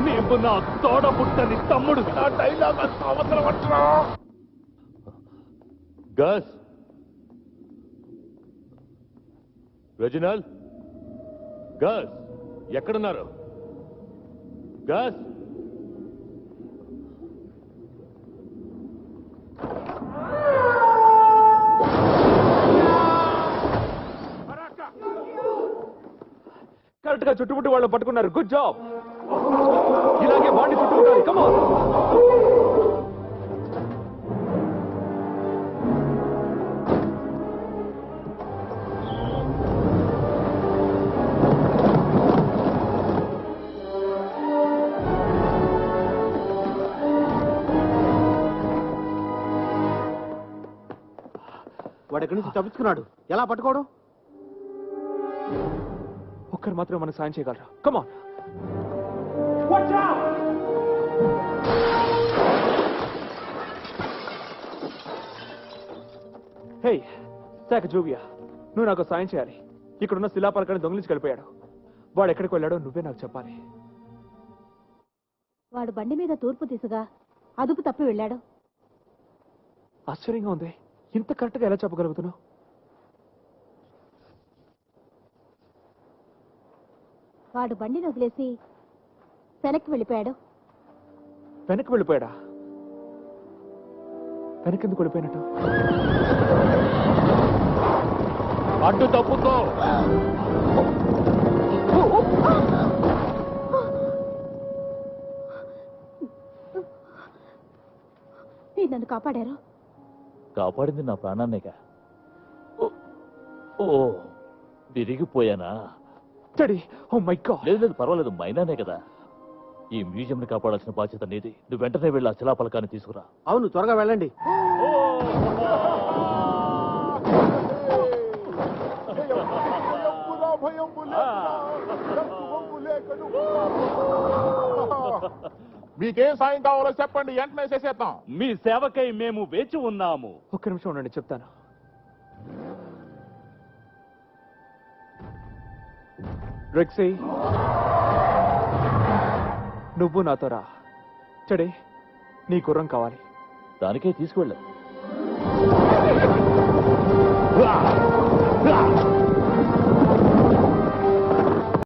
మేము నా తోడ పుట్టని తమ్ముడు. నా డైలాగ్ అంత అవసరం అంటున్నా. గస్ రెజినల్ గస్ ఎక్కడున్నారు? గస్ కరెక్ట్ గా చుట్టుముట్టు వాళ్ళు పట్టుకున్నారు. Good job. ఇలాగే బాడీ చుట్టుకుంటారు. కమాన్. వాడు ఎక్కడి నుంచి తప్పించుకున్నాడు. ఎలా పట్టుకోవడం? ఒక్కరు మాత్రం మనకు సాయం చేయగలరా? కమాన్. హే శాఖ జూవియా, నువ్వు నాకు సాయం చేయాలి. ఇక్కడున్న శిలాపలకాన్ని దొంగిలించి వెళ్ళిపోయాడు. వాడు ఎక్కడికి వెళ్ళాడో నువ్వే నాకు చెప్పాలి. వాడు బండి మీద తూర్పు దిశగా అదుపు తప్పి వెళ్ళాడు. ఆశ్చర్యంగా ఉంది. ఇంత కరెక్ట్ గా ఎలా చెప్పగలుగుతున్నావు? వాడు బండిని వదిలేసి వెనక్కి వెళ్ళిపోయాడు. వెనక్కి వెళ్ళిపోయాడా? వెనకెందుకు వెళ్ళిపోయినట్టు? అడ్డు తప్పుతో. మీరు నన్ను కాపాడారు. కాపాడింది నా ప్రాణాన్నేగా. ఓ విరిగిపోయానా? Oh my God. లేదు లేదు, పర్వాలేదు, మైనానే కదా. ఈ మ్యూజియం ని కాపాడాల్సిన బాధ్యత నీది. నువ్వు వెంటనే వెళ్ళి ఆ శిలాపలకాన్ని తీసుకురా. అవును, త్వరగా వెళ్ళండి. మీకేం సాయం కావాలో చెప్పండి, వెంటనే చేసేద్దాం. మీ సేవకై మేము వేచి ఉన్నాము. ఒక్క నిమిషం ఉండండి, చెప్తాను. రెక్సీ, నువ్వు నాతో రా. చెడే, నీ గుర్రం కావాలి. దానికే తీసుకువెళ్ళా.